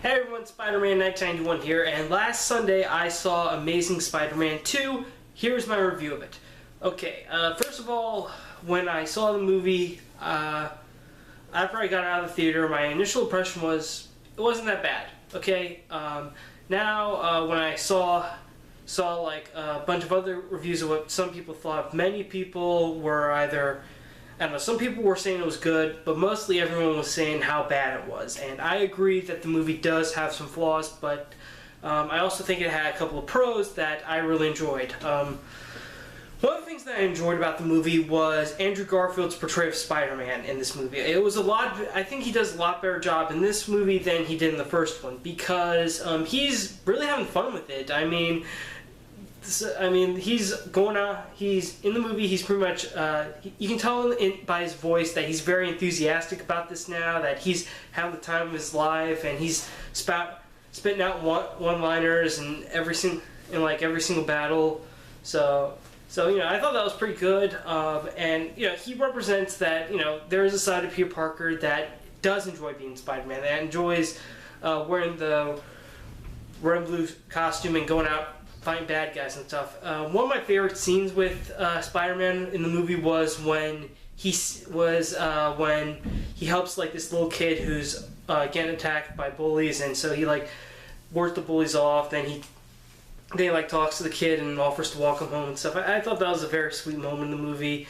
Hey everyone, SpiderMan 1991 here, and last Sunday I saw Amazing Spider-Man 2. Here's my review of it. Okay, first of all, when I saw the movie, after I got out of the theater, my initial impression was, it wasn't that bad, okay? Now, when I saw like a bunch of other reviews of what some people thought, many people were either, I don't know, some people were saying it was good, but mostly everyone was saying how bad it was. And I agree that the movie does have some flaws, but I also think it had a couple of pros that I really enjoyed. One of the things that I enjoyed about the movie was Andrew Garfield's portrayal of Spider-Man in this movie. It was I think he does a lot better job in this movie than he did in the first one, because he's really having fun with it. He's going out, he's in the movie, he's pretty much, you can tell by his voice that he's very enthusiastic about this now, that he's having the time of his life, and he's spitting out one-liners in every single battle. So I thought that was pretty good, and he represents that there is a side of Peter Parker that does enjoy being Spider-Man, that enjoys wearing the red and blue costume and going out fighting bad guys and stuff. One of my favorite scenes with Spider-Man in the movie was when he helps like this little kid who's getting attacked by bullies, and so he like works the bullies off. Then he like talks to the kid and offers to walk him home and stuff. I thought that was a very sweet moment in the movie.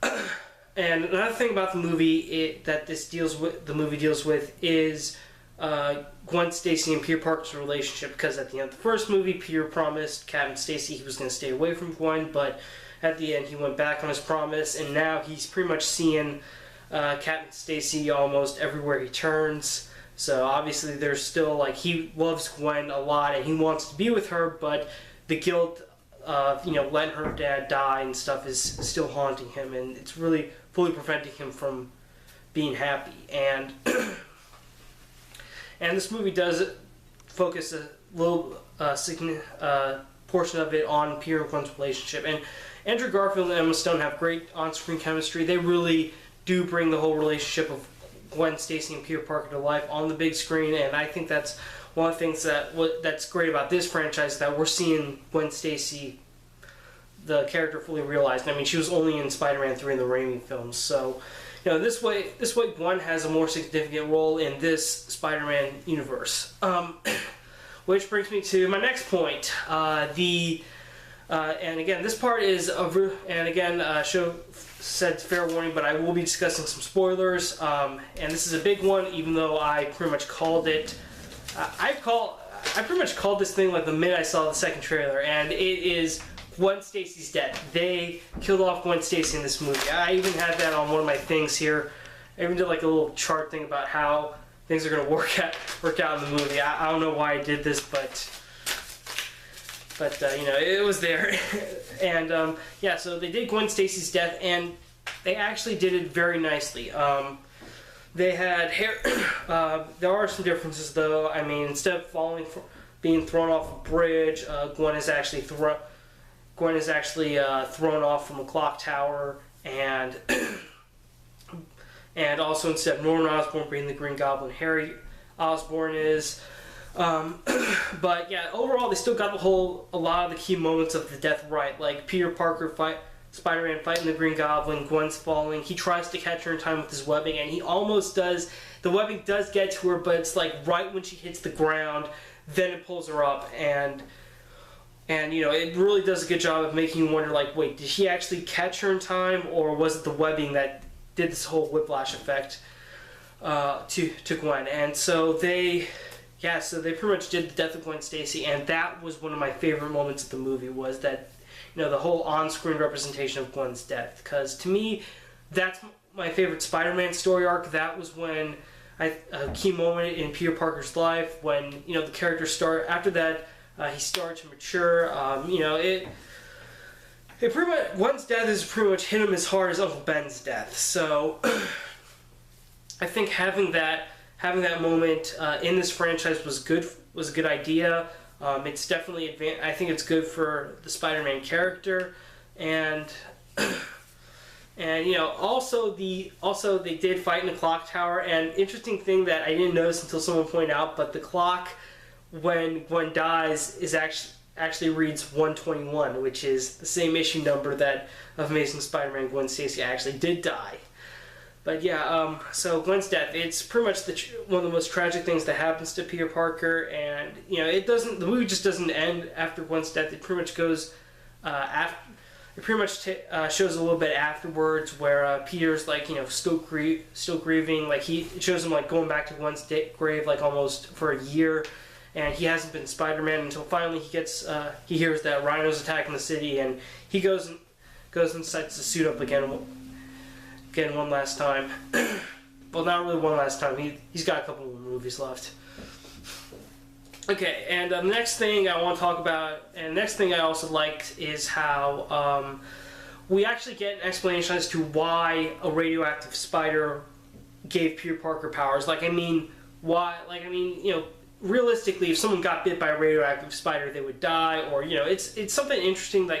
And another thing about the movie that the movie deals with is Gwen Stacy and Peter Parker's relationship, because at the end of the first movie, Peter promised Captain Stacy he was going to stay away from Gwen, but at the end he went back on his promise, and now he's pretty much seeing Captain Stacy almost everywhere he turns. So obviously there's still, like, he loves Gwen a lot and he wants to be with her, but the guilt of letting her dad die and stuff is still haunting him, and it's really fully preventing him from being happy. And this movie does focus a little portion of it on Peter and Gwen's relationship. And Andrew Garfield and Emma Stone have great on-screen chemistry. They really do bring the whole relationship of Gwen Stacy and Peter Parker to life on the big screen. And I think that's one of the things that's great about this franchise, that we're seeing Gwen Stacy, the character, fully realized. I mean, she was only in Spider-Man 3 in the Raimi films, so this way Gwen has a more significant role in this Spider-Man universe. Which brings me to my next point. And again, this part is show said fair warning, but I will be discussing some spoilers. And this is a big one, even though I pretty much called it. I pretty much called this thing like the minute I saw the second trailer, and it is Gwen Stacy's death. They killed off Gwen Stacy in this movie. I even had that on one of my things here. I even did like a little chart thing about how things are going to work out in the movie. I don't know why I did this, but it was there. And so they did Gwen Stacy's death, and they actually did it very nicely. They had hair. There are some differences, though. I mean, instead of being thrown off a bridge, Gwen is actually thrown off from a clock tower, and also instead of Norman Osborn being the Green Goblin, Harry Osborn is. But yeah, overall they still got a lot of the key moments of the death right, like Peter Parker Spider-Man fighting the Green Goblin, Gwen's falling. He tries to catch her in time with his webbing, and he almost does. The webbing does get to her, but it's like right when she hits the ground, then it pulls her up, and it really does a good job of making you wonder, like, wait, did she actually catch her in time, or was it the webbing that did this whole whiplash effect to Gwen? And so they pretty much did the death of Gwen Stacy, and that was one of my favorite moments of the movie, was that, the whole on-screen representation of Gwen's death. Because to me, that's my favorite Spider-Man story arc. That was when a key moment in Peter Parker's life, when, the character after that, he started to mature. It pretty much, Gwen's death has pretty much hit him as hard as Uncle Ben's death. So I think having that moment in this franchise was a good idea. It's definitely I think it's good for the Spider-Man character, and And also they did fight in the clock tower. And interesting thing that I didn't notice until someone pointed out, but the clock when Gwen dies is actually reads 121, which is the same issue number that of Amazing Spider-Man Gwen Stacy actually did die. But yeah, so Gwens Death, it's pretty much one of the most tragic things that happens to Peter Parker, and the movie just doesn't end after Gwens Death. It pretty much goes it pretty much shows a little bit afterwards where Peter's like still grieving. Like it shows him like going back to Gwen's grave like almost for a year, and he hasn't been Spider-Man until finally he hears that Rhino's attacking the city, and he goes and decides to suit up again one last time. Well, not really one last time. He's got a couple more movies left. Okay, and the next thing I want to talk about, and the next thing I also liked, is how we actually get an explanation as to why a radioactive spider gave Peter Parker powers. Realistically, if someone got bit by a radioactive spider, they would die, or it's something interesting.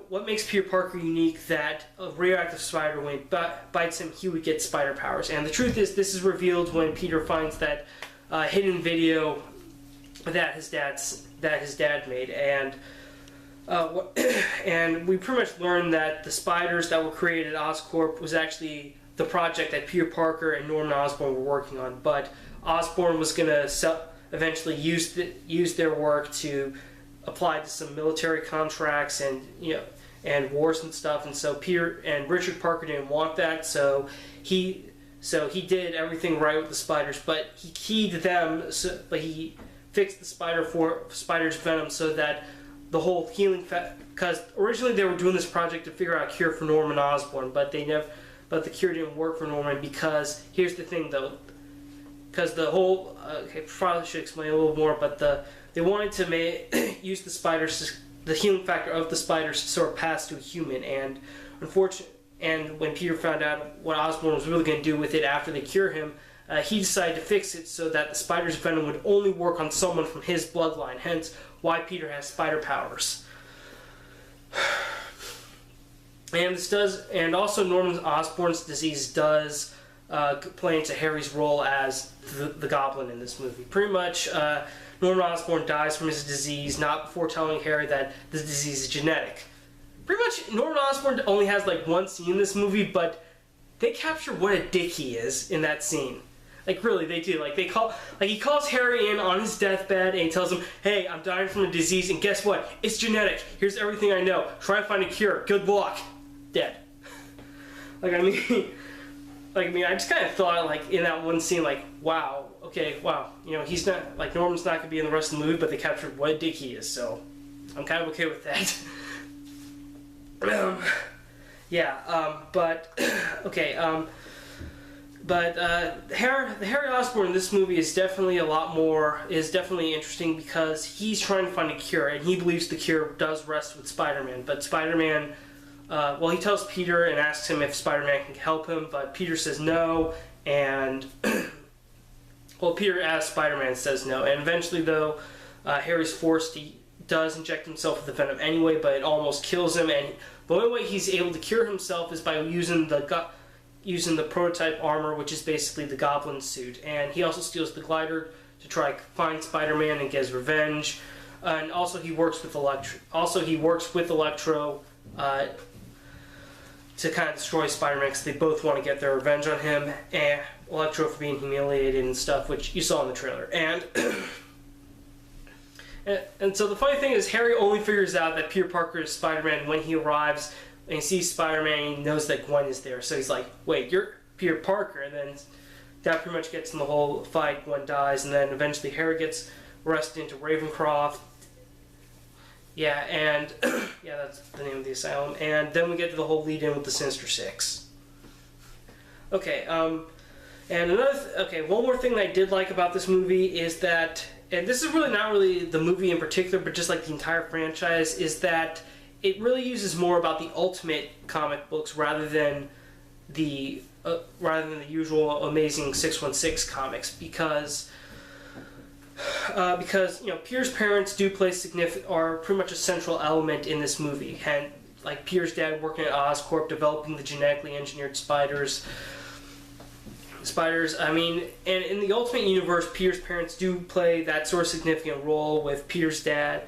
What makes Peter Parker unique, that a radioactive spider, when it bites him, he would get spider powers. And the truth is, this is revealed when Peter finds that hidden video that his dad made, and and we pretty much learned that the spiders that were created at Oscorp was actually the project that Peter Parker and Norman Osborn were working on. But Osborn was going to eventually use their work to apply to some military contracts and wars and stuff, and so Peter and Richard Parker didn't want that, so he did everything right with the spiders, but he keyed them. But he fixed the spider's venom so that the whole healing. Because originally they were doing this project to figure out a cure for Norman Osborn, but the cure didn't work for Norman, because here's the thing though. Because the whole probably should explain a little more, but they wanted to use the healing factor of the spiders to sort of pass to a human, and unfortunately. And when Peter found out what Osborn was really going to do with it after they cure him, he decided to fix it so that the spider's venom would only work on someone from his bloodline, hence why Peter has spider powers. And also Norman Osborn's disease does play into Harry's role as the Goblin in this movie. Pretty much, Norman Osborn dies from his disease, not before telling Harry that the disease is genetic. Pretty much, Norman Osborn only has one scene in this movie, but they capture what a dick he is in that scene. Really, they do. He calls Harry in on his deathbed, and he tells him, "Hey, I'm dying from a disease, and guess what? It's genetic. Here's everything I know. Try to find a cure. Good luck." Dead. I just kind of thought, in that one scene, wow, okay, wow. He's not, Norman's not going to be in the rest of the movie, but they captured what a dick he is, so I'm kind of okay with that. Harry Osborn in this movie is definitely interesting, because he's trying to find a cure, and he believes the cure does rest with Spider-Man. But Spider-Man, he tells Peter and asks him if Spider-Man can help him, but Peter says no, and Peter asks Spider-Man, says no, and eventually though, Harry's does inject himself with the venom anyway, but it almost kills him, and the only way he's able to cure himself is by using the prototype armor, which is basically the Goblin suit. And he also steals the glider to try to find Spider-Man and get his revenge. And also he works with Electro to kind of destroy Spider-Man, because they both want to get their revenge on him, and Electro for being humiliated and stuff, which you saw in the trailer. And so the funny thing is, Harry only figures out that Peter Parker is Spider-Man when he arrives and he sees Spider-Man, and he knows that Gwen is there. So he's like, wait, you're Peter Parker. And then that pretty much gets in the whole fight. Gwen dies, and then eventually Harry gets arrested into Ravencroft. Yeah, and that's the name of the asylum. And then we get to the whole lead-in with the Sinister Six. Okay, one more thing that I did like about this movie is that, and this is really not really the movie in particular, but just the entire franchise, is that it really uses more about the Ultimate comic books rather than the usual Amazing 616 comics, because Peter's parents do play are pretty much a central element in this movie, and like Peter's dad working at Oscorp, developing the genetically engineered spiders. I mean, and in the Ultimate Universe, Peter's parents do play that sort of significant role, with Peter's dad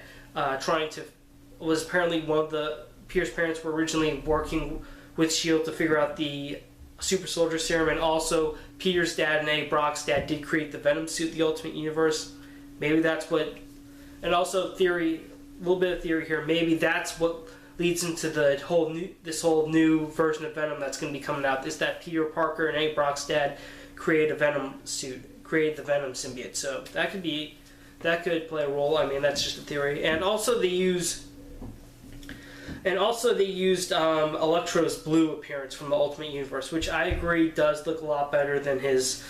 was apparently one of the, Peter's parents were originally working with S.H.I.E.L.D. to figure out the super soldier serum, and also Peter's dad and Eddie Brock's dad did create the Venom suit in the Ultimate Universe. Maybe that's what, and also theory, a little bit of theory here, maybe that's what leads into this whole new version of Venom that's going to be coming out, is that Peter Parker and Eddie Brock's dad created a Venom suit, created the Venom symbiote. So that could play a role. I mean, that's just a theory. And also they used Electro's blue appearance from the Ultimate Universe, which I agree does look a lot better than his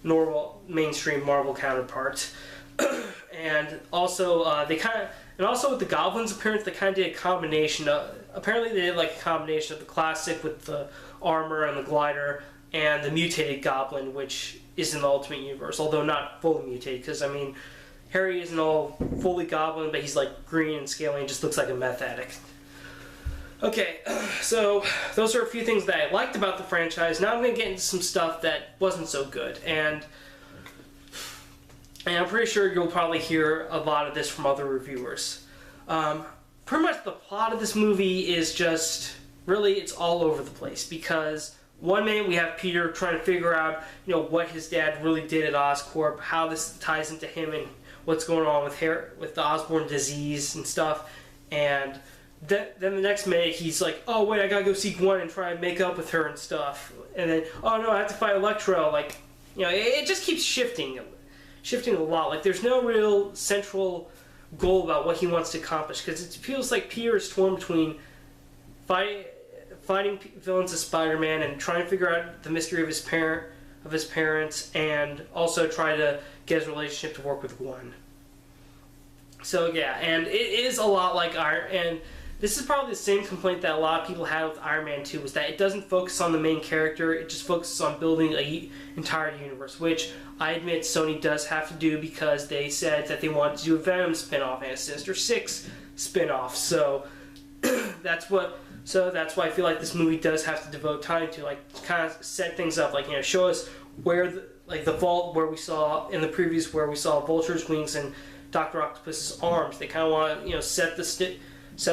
normal mainstream Marvel counterpart. And also also with the Goblin's appearance, they kind of did a combination of, apparently they did like a combination of the classic with the armor and the glider, and the mutated Goblin, which is in the Ultimate Universe, although not fully mutated, because I mean, Harry isn't all fully Goblin, but he's like green and scaly and just looks like a meth addict. Okay, so those are a few things that I liked about the franchise. Now I'm going to get into some stuff that wasn't so good, and I'm pretty sure you'll probably hear a lot of this from other reviewers. Pretty much the plot of this movie is just, really, it's all over the place, because one minute we have Peter trying to figure out, what his dad really did at Oscorp, how this ties into him and what's going on with the Osborn disease and stuff, and then the next minute he's like, oh wait, I gotta go see Gwen and try and make up with her and stuff, and then, oh no, I have to fight Electro, like, it just keeps shifting a lot. Like, there's no real central goal about what he wants to accomplish, because it feels like Peter is torn between fighting villains as Spider-Man and trying to figure out the mystery of his parents, and also try to get his relationship to work with Gwen. So yeah, and it is a lot like and this is probably the same complaint that a lot of people had with Iron Man 2, was that it doesn't focus on the main character, it just focuses on building an entire universe, which I admit Sony does have to do, because they said that they wanted to do a Venom spin-off and a Sinister Six spin-off, so that's why I feel like this movie does have to devote time to, like, kind of set things up, like, show us where the vault where we saw in the previews, where we saw Vulture's wings and Dr. Octopus's arms. They kind of want to, set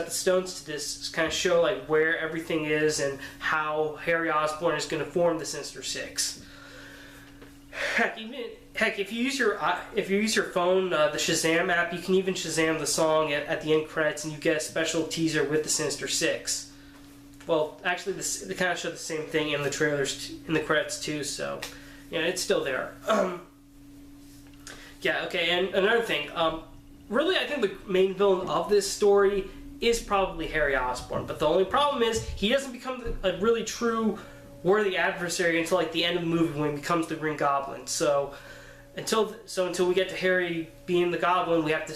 the stones to this, kind of show like where everything is and how Harry Osborn is going to form the Sinister Six. Heck, if you use your phone, the Shazam app, you can even Shazam the song at the end credits, and you get a special teaser with the Sinister Six. Well, actually, they kind of show the same thing in the trailers, in the credits too. So, yeah, it's still there. Yeah, okay, and another thing. Really, I think the main villain of this story is probably Harry Osborn, but the only problem is he doesn't become a really true worthy adversary until like the end of the movie, when he becomes the Green Goblin. So until we get to Harry being the Goblin, we have to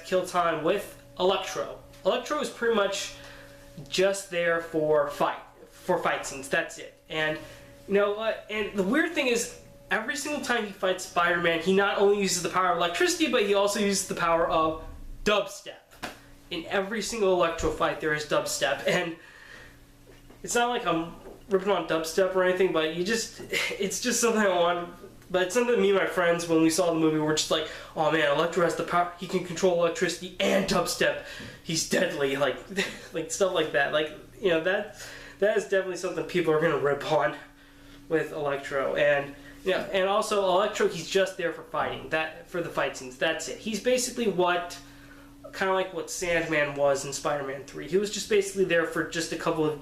kill time with Electro. Electro is pretty much just there for fight scenes. That's it. And you know what? And the weird thing is, every single time he fights Spider-Man, he not only uses the power of electricity, but he also uses the power of dubstep. In every single Electro fight, there is dubstep, and it's not like I'm ripping on dubstep or anything, but it's just something I want. But it's something me and my friends, when we saw the movie, we're just like, oh man, Electro has the power, he can control electricity and dubstep. He's deadly, like stuff like that. Like, that is definitely something people are gonna rip on with Electro. And and also Electro, he's just there for fighting, for the fight scenes. That's it. He's basically kind of like what Sandman was in Spider-Man 3. He was just basically there for just a couple of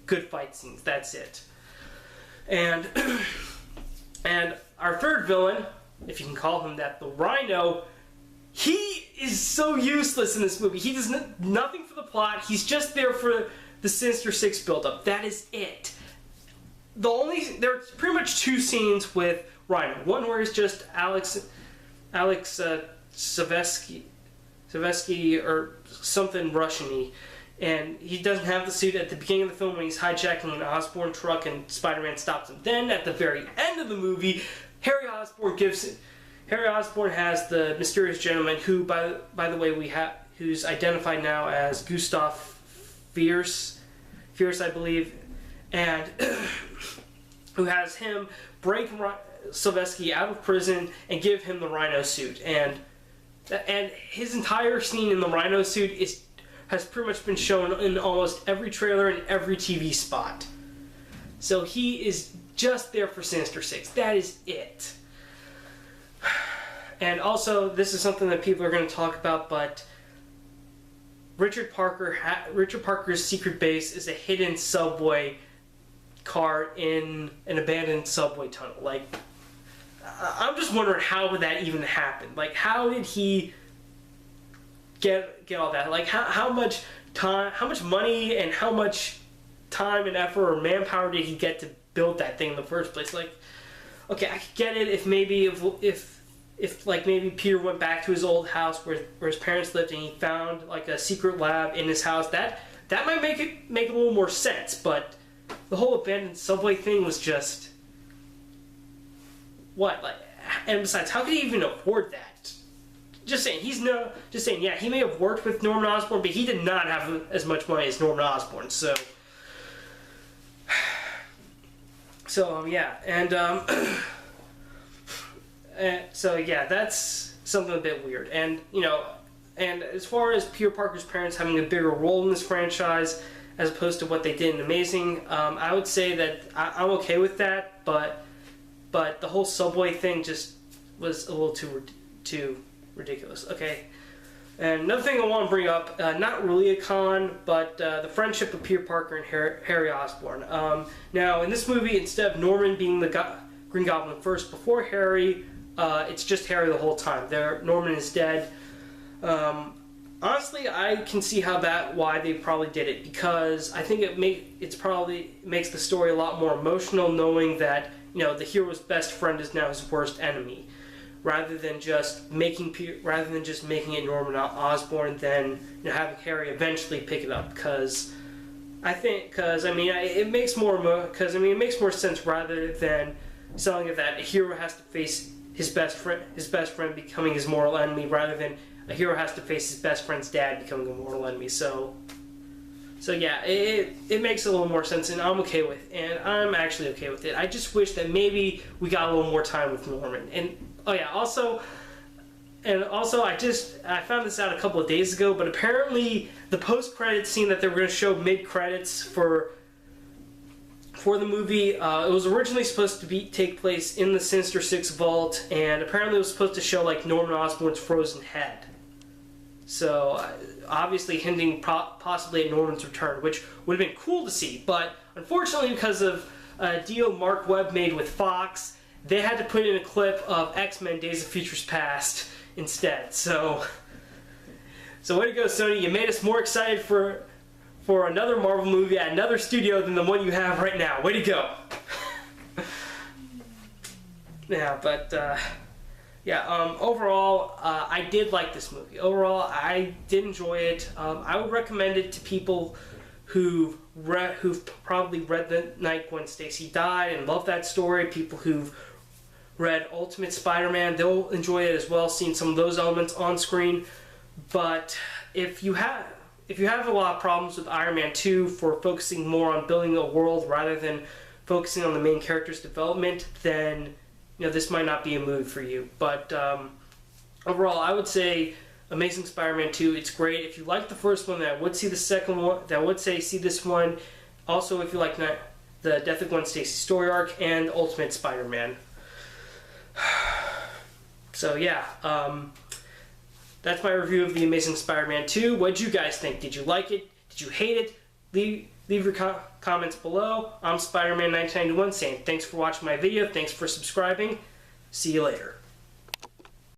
good fight scenes. That's it. And and our third villain, if you can call him that, the Rhino, he is so useless in this movie. He does nothing for the plot. He's just there for the Sinister Six buildup. That is it. There's pretty much two scenes with Rhino. One where it's just Alex Savesky or something Russian-y, and he doesn't have the suit at the beginning of the film when he's hijacking an Osborn truck and Spider-Man stops him. Then at the very end of the movie, Harry Osborn has the mysterious gentleman who, by the way, who's identified now as Gustav Fierce, I believe, and who has him break Silvestre out of prison and give him the Rhino suit. And his entire scene in the Rhino suit has pretty much been shown in almost every trailer and every TV spot. So he is just there for Sinister Six. That is it. And also, this is something that people are going to talk about, but Richard Parker's secret base is a hidden subway cart in an abandoned subway tunnel. Like, I'm just wondering how would that even happen? Like, how did he get all that? Like, how much time, how much money, and how much time and effort or manpower did he get to build that thing in the first place? Like, okay, I could get it if maybe if like maybe Peter went back to his old house where his parents lived and he found like a secret lab in his house. That might make a little more sense. But the whole abandoned subway thing was just what, like, and besides, how could he even afford that? Just saying, yeah, he may have worked with Norman Osborn, but he did not have as much money as Norman Osborn. So yeah, so yeah, that's something a bit weird. And and as far as Peter Parker's parents having a bigger role in this franchise as opposed to what they did in Amazing, I would say that I'm okay with that, but the whole subway thing just was a little too ridiculous. Okay, and another thing I want to bring up, not really a con, but the friendship of Peter Parker and Harry Osborn. Now, in this movie, instead of Norman being the Green Goblin first before Harry, it's just Harry the whole time. Norman is dead. Honestly, I can see why they probably did it, because I think it probably makes the story a lot more emotional, knowing that the hero's best friend is now his worst enemy, rather than just making it Norman Osborn, then having Harry eventually pick it up. Because it makes more sense rather than selling it that a hero has to face his best friend becoming his mortal enemy, rather than a hero has to face his best friend's dad becoming a mortal enemy. So yeah, it makes a little more sense, and I'm actually okay with it. I just wish that maybe we got a little more time with Norman. And also I found this out a couple of days ago, but apparently the post-credits scene that they were going to show mid-credits for the movie, it was originally supposed to take place in the Sinister Six vault, and apparently it was supposed to show like Norman Osborn's frozen head. So obviously hinting possibly at Norman's return, which would have been cool to see, but unfortunately, because of a deal Mark Webb made with Fox, they had to put in a clip of X-Men Days of Futures Past instead. So way to go, Sony. You made us more excited for another Marvel movie at another studio than the one you have right now. Way to go. Yeah, but overall, I did like this movie. Overall, I did enjoy it. I would recommend it to people who've probably read the night Gwen Stacy died and love that story. People who've read Ultimate Spider-Man, they'll enjoy it as well, seeing some of those elements on screen. But if you have a lot of problems with Iron Man 2 for focusing more on building a world rather than focusing on the main character's development, then this might not be a movie for you. But overall, I would say Amazing Spider-Man 2, it's great. If you like the first one, then I would see the second one. Then I would say see this one. Also, if you like the Death of Gwen Stacy story arc and Ultimate Spider-Man. So yeah, that's my review of The Amazing Spider-Man 2. What did you guys think? Did you like it? Did you hate it? Leave your comments below. I'm SpiderMan 1991 saying thanks for watching my video. Thanks for subscribing. See you later.